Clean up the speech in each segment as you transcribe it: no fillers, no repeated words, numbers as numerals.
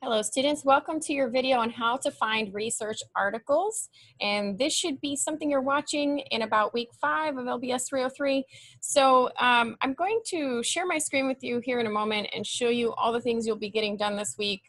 Hello students, welcome to your video on how to find research articles. And this should be something you're watching in about week 5 of LBS 303. So I'm going to share my screen with you here in a moment and show you all the things you'll be getting done this week.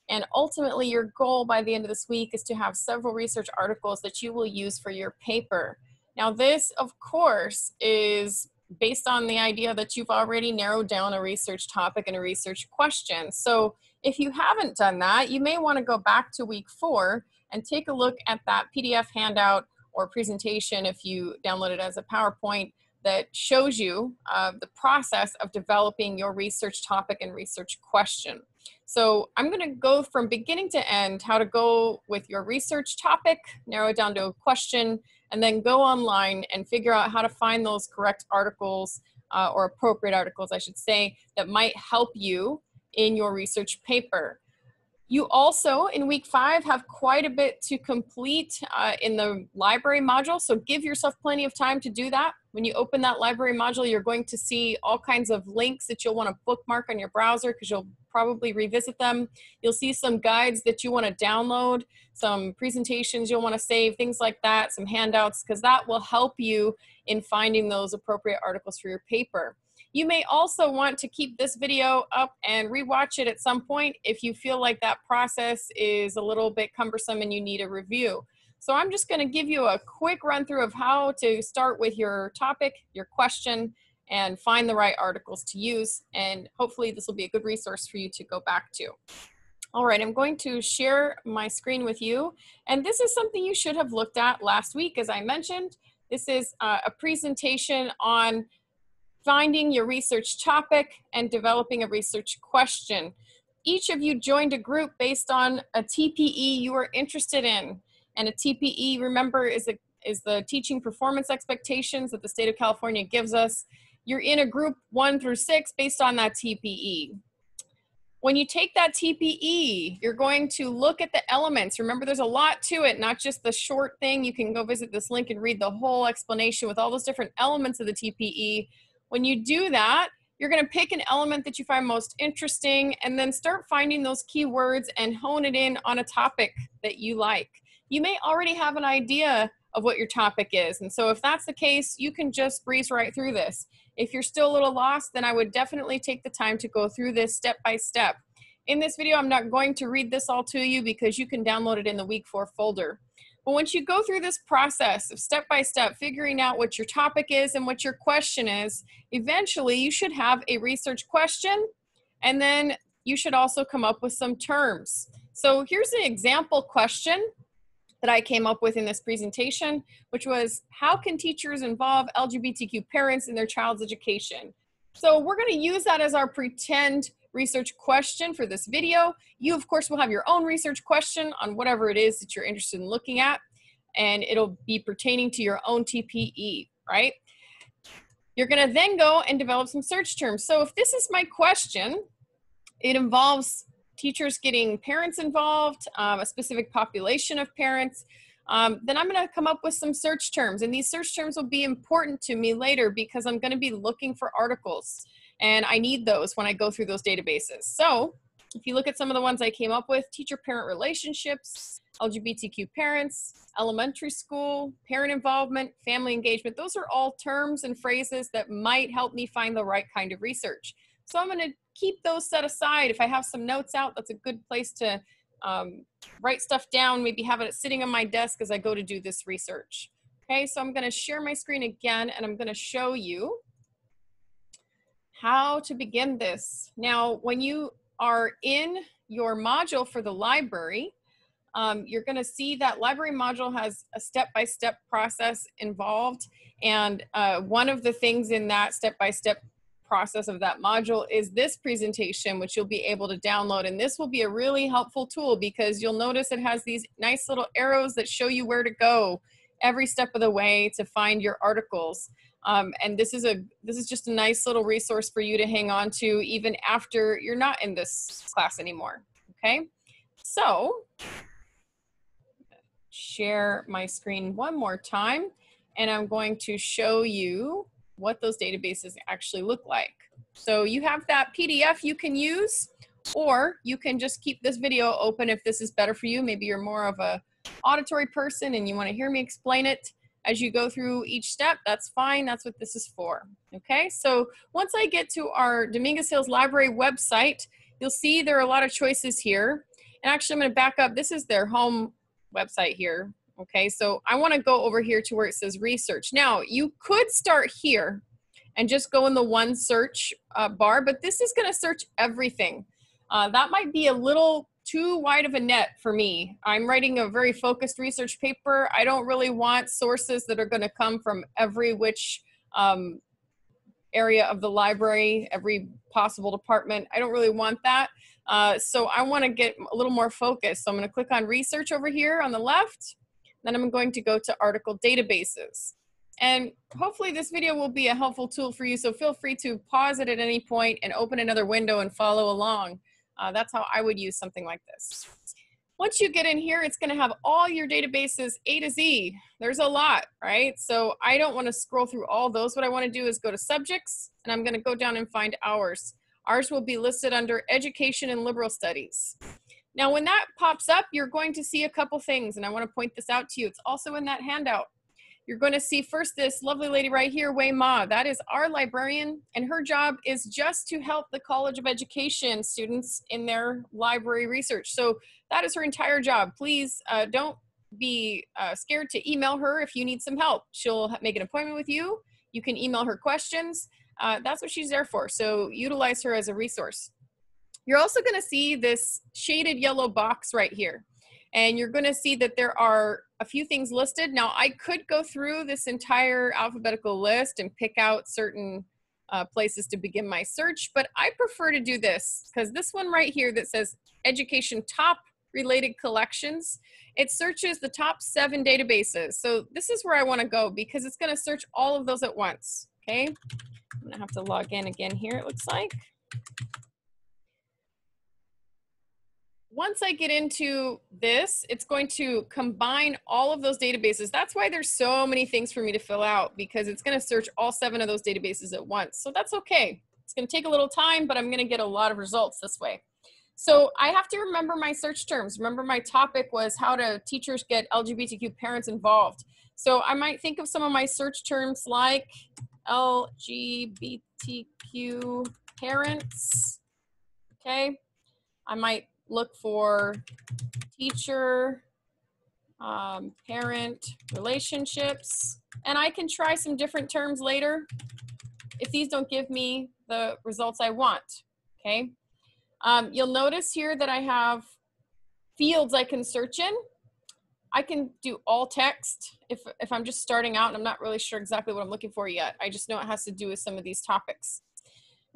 And ultimately your goal by the end of this week is to have several research articles that you will use for your paper. Now this, of course, is based on the idea that you've already narrowed down a research topic and a research question. So if you haven't done that, you may want to go back to week 4 and take a look at that PDF handout or presentation if you download it as a PowerPoint that shows you the process of developing your research topic and research question. So I'm going to go from beginning to end, how to go with your research topic, narrow it down to a question, and then go online and figure out how to find those correct articles or appropriate articles, I should say, that might help you in your research paper. You also, in week 5, have quite a bit to complete in the library module, so give yourself plenty of time to do that. When you open that library module, you're going to see all kinds of links that you'll want to bookmark on your browser because you'll probably revisit them. You'll see some guides that you want to download, some presentations you'll want to save, things like that, some handouts, because that will help you in finding those appropriate articles for your paper. You may also want to keep this video up and rewatch it at some point if you feel like that process is a little bit cumbersome and you need a review. So I'm just going to give you a quick run through of how to start with your topic, your question, and find the right articles to use. And hopefully this will be a good resource for you to go back to. All right, I'm going to share my screen with you. And this is something you should have looked at last week, as I mentioned. This is a presentation on finding your research topic and developing a research question. Each of you joined a group based on a TPE you are interested in. And a TPE, remember, is the teaching performance expectations that the state of California gives us. You're in a group 1 through 6 based on that TPE. When you take that TPE, you're going to look at the elements. Remember, there's a lot to it, not just the short thing. You can go visit this link and read the whole explanation with all those different elements of the TPE. When you do that, you're going to pick an element that you find most interesting and then start finding those keywords and hone it in on a topic that you like. You may already have an idea of what your topic is, and so if that's the case, you can just breeze right through this. If you're still a little lost, then I would definitely take the time to go through this step by step. In this video, I'm not going to read this all to you because you can download it in the week 4 folder. But once you go through this process of step by step, figuring out what your topic is and what your question is, eventually you should have a research question, and then you should also come up with some terms. So here's an example question that I came up with in this presentation, which was, how can teachers involve LGBTQ parents in their child's education? So we're going to use that as our pretend research question for this video. You, of course, will have your own research question on whatever it is that you're interested in looking at, and it'll be pertaining to your own TPE, right? You're going to then go and develop some search terms. So if this is my question, it involves teachers getting parents involved, a specific population of parents, then I'm going to come up with some search terms. And these search terms will be important to me later because I'm going to be looking for articles. And I need those when I go through those databases. So if you look at some of the ones I came up with, teacher-parent relationships, LGBTQ parents, elementary school, parent involvement, family engagement, those are all terms and phrases that might help me find the right kind of research. So I'm going to keep those set aside. If I have some notes out, that's a good place to write stuff down, maybe have it sitting on my desk as I go to do this research. Okay, so I'm going to share my screen again, and I'm going to show you how to begin this. Now, when you are in your module for the library, you're going to see that library module has a step-by-step process involved. And one of the things in that step-by-step process of that module is this presentation, which you'll be able to download. And this will be a really helpful tool because you'll notice it has these nice little arrows that show you where to go every step of the way to find your articles. And this is just a nice little resource for you to hang on to even after you're not in this class anymore. Okay, so share my screen one more time, and I'm going to show you what those databases actually look like. So you have that PDF you can use, or you can just keep this video open if this is better for you. Maybe you're more of a auditory person and you want to hear me explain it as you go through each step. That's fine. That's what this is for. Okay, so once I get to our Dominguez Hills Library website, you'll see there are a lot of choices here. And actually, I'm going to back up. This is their home website here. Okay, so I want to go over here to where it says research. Now, you could start here and just go in the one search bar, but this is going to search everything. That might be a little too wide of a net for me. I'm writing a very focused research paper. I don't really want sources that are going to come from every which area of the library, every possible department. I don't really want that. So I want to get a little more focused. So I'm going to click on research over here on the left. Then I'm going to go to article databases. And hopefully this video will be a helpful tool for you. So feel free to pause it at any point and open another window and follow along. That's how I would use something like this. Once you get in here, it's going to have all your databases A to Z. There's a lot, right? So I don't want to scroll through all those. What I want to do is go to subjects, and I'm going to go down and find ours. Ours will be listed under education and liberal studies. Now, when that pops up, you're going to see a couple things, and I want to point this out to you. It's also in that handout. You're going to see first this lovely lady right here, Wei Ma. That is our librarian, and her job is just to help the College of Education students in their library research. So that is her entire job. Please don't be scared to email her if you need some help. She'll make an appointment with you. You can email her questions. That's what she's there for. So utilize her as a resource. You're also going to see this shaded yellow box right here. And you're going to see that there are a few things listed. Now, I could go through this entire alphabetical list and pick out certain places to begin my search, but I prefer to do this because this one right here that says education top related collections, it searches the top 7 databases. So this is where I want to go because it's going to search all of those at once. Okay, I'm going to have to log in again here, it looks like. Once I get into this, it's going to combine all of those databases. That's why there's so many things for me to fill out, because it's going to search all 7 of those databases at once. So that's okay. It's going to take a little time, but I'm going to get a lot of results this way. So I have to remember my search terms. Remember, my topic was how do teachers get LGBTQ parents involved. So I might think of some of my search terms like LGBTQ parents. Okay. I might look for teacher, parent relationships, and I can try some different terms later if these don't give me the results I want, okay? You'll notice here that I have fields I can search in. I can do all text if I'm just starting out and I'm not really sure exactly what I'm looking for yet. I just know it has to do with some of these topics.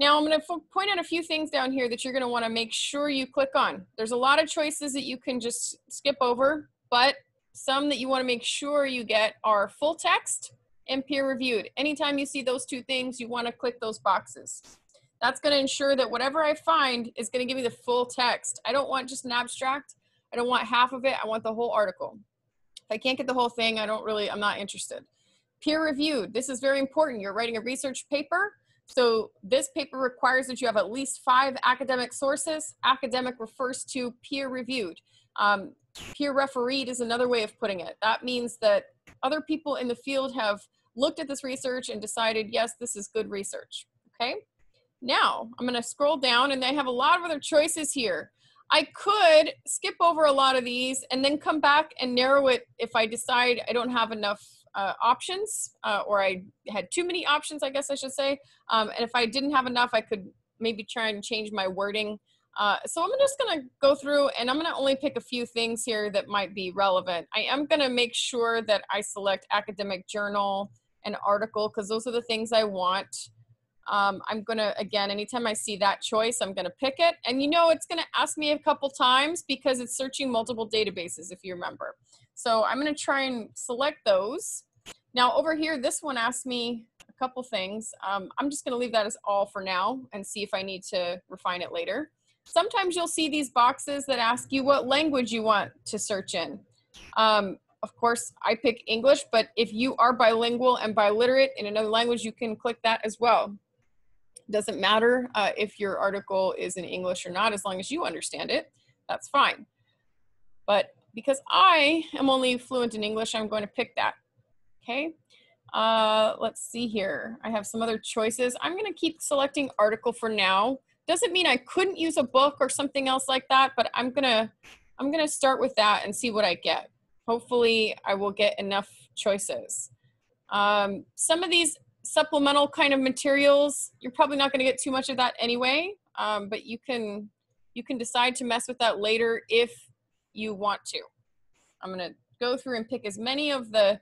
Now I'm going to point out a few things down here that you're going to want to make sure you click on. There's a lot of choices that you can just skip over, but some that you want to make sure you get are full text and peer reviewed. Anytime you see those 2 things, you want to click those boxes. That's going to ensure that whatever I find is going to give me the full text. I don't want just an abstract. I don't want half of it. I want the whole article. If I can't get the whole thing, I'm not interested. Peer reviewed. This is very important. You're writing a research paper. So this paper requires that you have at least 5 academic sources. Academic refers to peer reviewed. Peer refereed is another way of putting it. That means that other people in the field have looked at this research and decided, yes, this is good research, okay? Now, I'm gonna scroll down and they have a lot of other choices here. I could skip over a lot of these and then come back and narrow it if I decide I don't have enough options, or I had too many options, I guess I should say. And if I didn't have enough, I could maybe try and change my wording. So I'm just gonna go through and I'm gonna only pick a few things here that might be relevant. I am gonna make sure that I select academic journal and article because those are the things I want. I'm gonna, again, anytime I see that choice, I'm gonna pick it. And you know, it's gonna ask me a couple times because it's searching multiple databases, if you remember. So I'm gonna try and select those. Now over here, this one asked me a couple things. I'm just gonna leave that as all for now and see if I need to refine it later. Sometimes you'll see these boxes that ask you what language you want to search in. Of course, I pick English, but if you are bilingual and biliterate in another language, you can click that as well. Doesn't matter if your article is in English or not, as long as you understand it, that's fine. But because I am only fluent in English, I'm going to pick that, okay? Let's see here. I have some other choices. I'm gonna keep selecting article for now. Doesn't mean I couldn't use a book or something else like that, but I'm gonna start with that and see what I get. Hopefully I will get enough choices. Some of these supplemental kind of materials, you're probably not gonna get too much of that anyway, but you can decide to mess with that later if you want to. I'm gonna go through and pick as many of the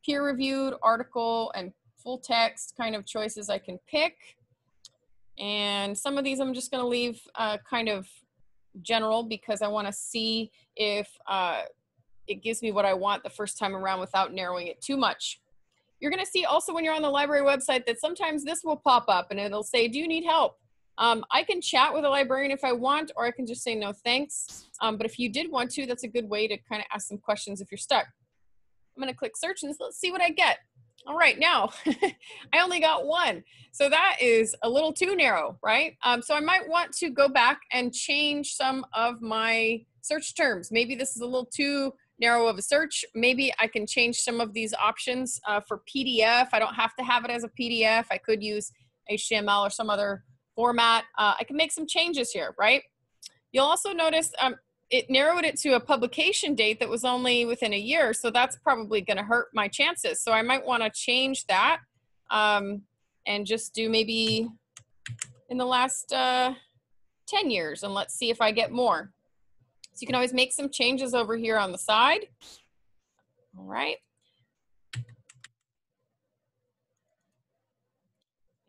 peer-reviewed article and full text kind of choices I can pick. And some of these I'm just gonna leave kind of general because I wanna see if it gives me what I want the first time around without narrowing it too much. You're gonna see also when you're on the library website that sometimes this will pop up and it'll say, do you need help? I can chat with a librarian if I want, or I can just say no thanks. But if you did want to, that's a good way to kind of ask some questions if you're stuck. I'm gonna click search and let's see what I get. All right, now, I only got one. So that is a little too narrow, right? So I might want to go back and change some of my search terms. Maybe this is a little too narrow of a search. Maybe I can change some of these options for PDF. I don't have to have it as a PDF. I could use HTML or some other format. I can make some changes here, right? You'll also notice it narrowed it to a publication date that was only within a year, so that's probably gonna hurt my chances. So I might wanna change that and just do maybe in the last 10 years, and let's see if I get more. So you can always make some changes over here on the side. All right.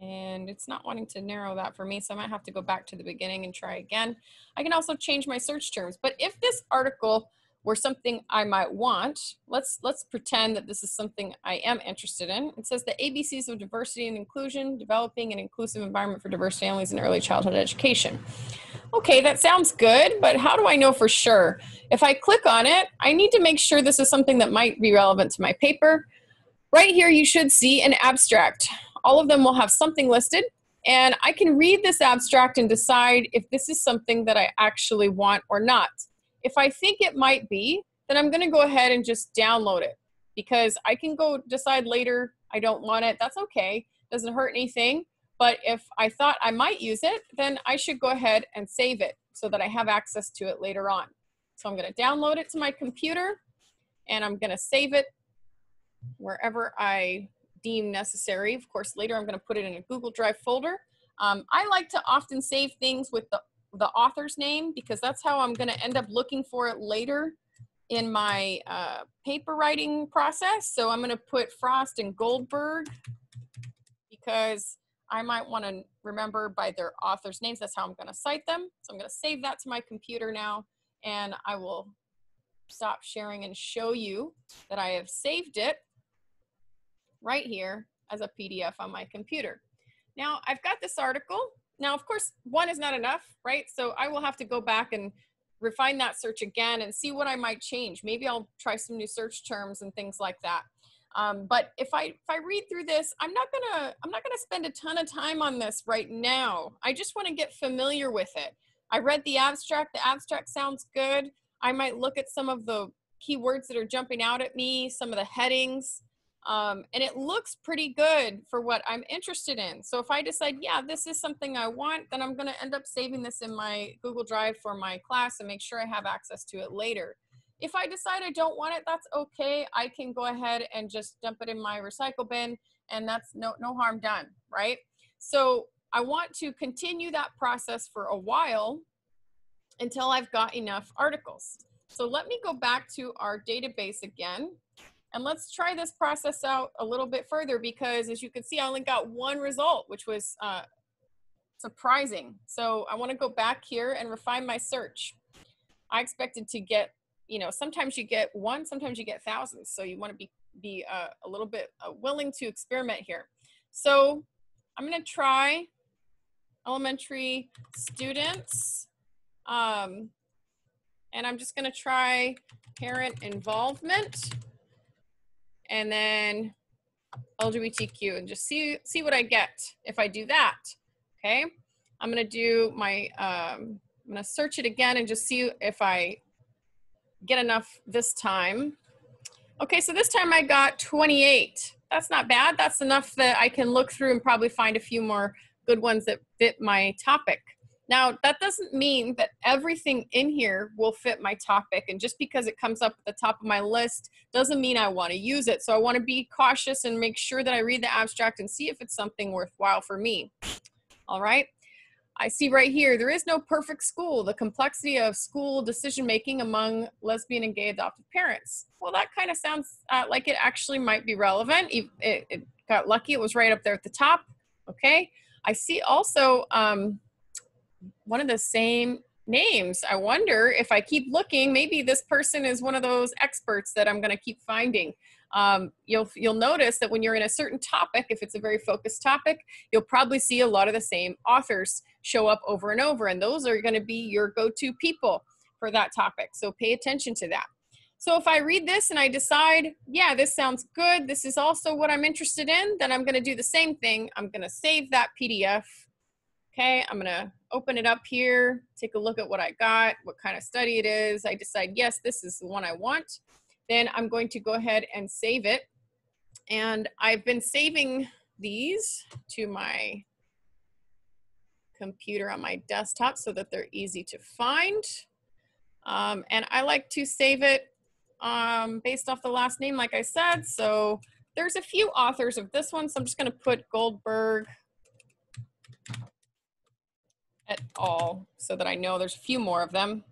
And it's not wanting to narrow that for me, so I might have to go back to the beginning and try again. I can also change my search terms, but if this article were something I might want, let's pretend that this is something I am interested in. It says the ABCs of diversity and inclusion, developing an inclusive environment for diverse families in early childhood education. Okay, that sounds good, but how do I know for sure? If I click on it, I need to make sure this is something that might be relevant to my paper. Right here, you should see an abstract. All of them will have something listed, and I can read this abstract and decide if this is something that I actually want or not. If I think it might be, then I'm gonna go ahead and just download it, because I can go decide later I don't want it. That's okay, doesn't hurt anything. But if I thought I might use it, then I should go ahead and save it so that I have access to it later on. So I'm gonna download it to my computer, and I'm gonna save it wherever I deem necessary. Of course, later I'm going to put it in a Google Drive folder. I like to often save things with the author's name, because that's how I'm going to end up looking for it later in my paper writing process. So I'm going to put Frost and Goldberg because I might want to remember by their author's names. That's how I'm going to cite them. So I'm going to save that to my computer now, and I will stop sharing and show you that I have saved it right here as a PDF on my computer. Now I've got this article. Now, of course, one is not enough, right? So I will have to go back and refine that search again and see what I might change. Maybe I'll try some new search terms and things like that. But if I read through this, I'm not gonna spend a ton of time on this right now. I just want to get familiar with it. I read the abstract. The abstract sounds good. I might look at some of the keywords that are jumping out at me, some of the headings. And it looks pretty good for what I'm interested in. So if I decide, yeah, this is something I want, then I'm going to end up saving this in my Google Drive for my class and make sure I have access to it later. If I decide I don't want it, that's okay. I can go ahead and just dump it in my recycle bin, and that's no harm done, right? So I want to continue that process for a while until I've got enough articles. So let me go back to our database again. And let's try this process out a little bit further, because as you can see, I only got one result, which was surprising. So I want to go back here and refine my search. I expected to get, sometimes you get one, sometimes you get thousands. So you want to be a little bit willing to experiment here. So I'm going to try elementary students. And I'm just going to try parent involvement. And then LGBTQ, and just see what I get if I do that. Okay, I'm gonna do my, I'm gonna search it again and just see if I get enough this time. Okay, so this time I got 28. That's not bad. That's enough that I can look through and probably find a few more good ones that fit my topic. Now, that doesn't mean that everything in here will fit my topic. And just because it comes up at the top of my list doesn't mean I want to use it. So I want to be cautious and make sure that I read the abstract and see if it's something worthwhile for me. All right. I see right here, there is no perfect school. The complexity of school decision-making among lesbian and gay adoptive parents. Well, that kind of sounds like it actually might be relevant. It got lucky. It was right up there at the top. Okay. I see also one of the same names. I wonder if I keep looking, maybe this person is one of those experts that I'm going to keep finding. You'll notice that when you're in a certain topic, if it's a very focused topic, you'll probably see a lot of the same authors show up over and over, and those are going to be your go-to people for that topic. So pay attention to that. So if I read this and I decide, yeah, this sounds good, this is also what I'm interested in, then I'm going to do the same thing. I'm going to save that PDF. Okay, I'm going to open it up here, take a look at what I got, what kind of study it is. I decide, yes, this is the one I want. Then I'm going to go ahead and save it. And I've been saving these to my computer on my desktop so that they're easy to find. And I like to save it based off the last name, like I said. So there's a few authors of this one. So I'm just going to put Goldberg et al. So that I know there's a few more of them.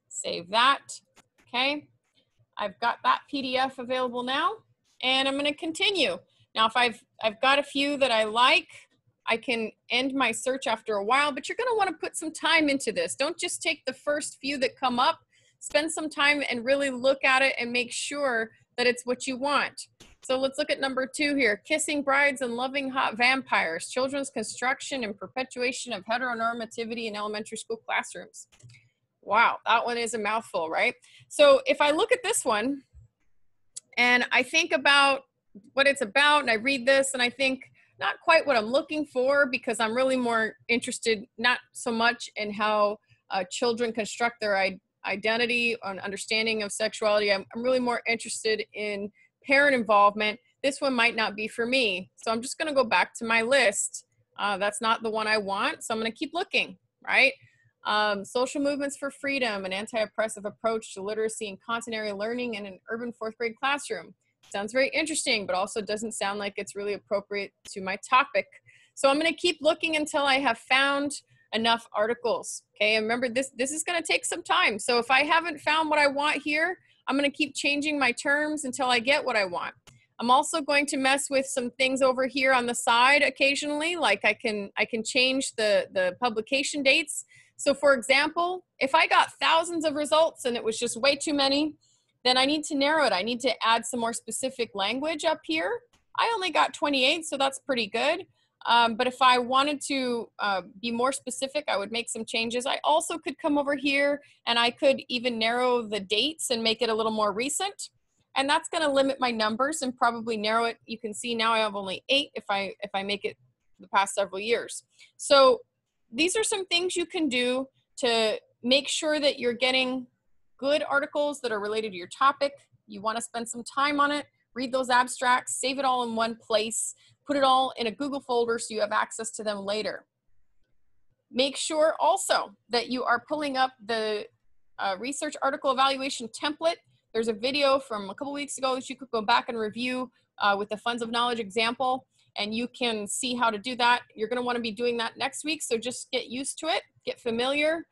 Save that. Okay. I've got that PDF available now, and I'm going to continue. Now, if I've got a few that I like, I can end my search after a while, but you're going to want to put some time into this. Don't just take the first few that come up. Spend some time and really look at it and make sure that it's what you want. So let's look at number 2 here. Kissing Brides and Loving Hot Vampires, Children's Construction and Perpetuation of Heteronormativity in Elementary School Classrooms. Wow, that one is a mouthful, right? So if I look at this one and I think about what it's about and I read this and I think not quite what I'm looking for, because I'm really more interested not so much in how children construct their identity and understanding of sexuality. I'm really more interested in parent involvement. This one might not be for me. So I'm just going to go back to my list. That's not the one I want. So I'm going to keep looking, right? Social movements for freedom, an anti-oppressive approach to literacy and content learning in an urban 4th grade classroom. Sounds very interesting, but also doesn't sound like it's really appropriate to my topic. So I'm going to keep looking until I have found enough articles. Okay, and remember this is going to take some time. So if I haven't found what I want here, I'm going to keep changing my terms until I get what I want. I'm also going to mess with some things over here on the side occasionally, like I can change the publication dates. So for example, if I got thousands of results and it was just way too many, then I need to narrow it. I need to add some more specific language up here. I only got 28, so that's pretty good. But if I wanted to be more specific, I would make some changes. I also could come over here and I could even narrow the dates and make it a little more recent. And that's going to limit my numbers and probably narrow it. You can see now I have only 8 if I make it the past several years. So these are some things you can do to make sure that you're getting good articles that are related to your topic. You want to spend some time on it, read those abstracts, save it all in one place, put it all in a Google folder so you have access to them later. Make sure also that you are pulling up the research article evaluation template. There's a video from a couple weeks ago that you could go back and review with the Funds of Knowledge example, and you can see how to do that. You're going to want to be doing that next week, so just get used to it, get familiar.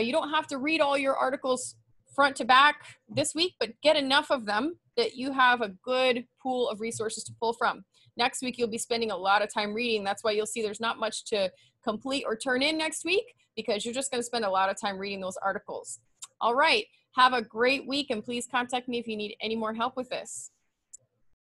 You don't have to read all your articles front to back this week, but get enough of them that you have a good pool of resources to pull from. Next week, you'll be spending a lot of time reading. That's why you'll see there's not much to complete or turn in next week, because you're just going to spend a lot of time reading those articles. All right, have a great week, and please contact me if you need any more help with this.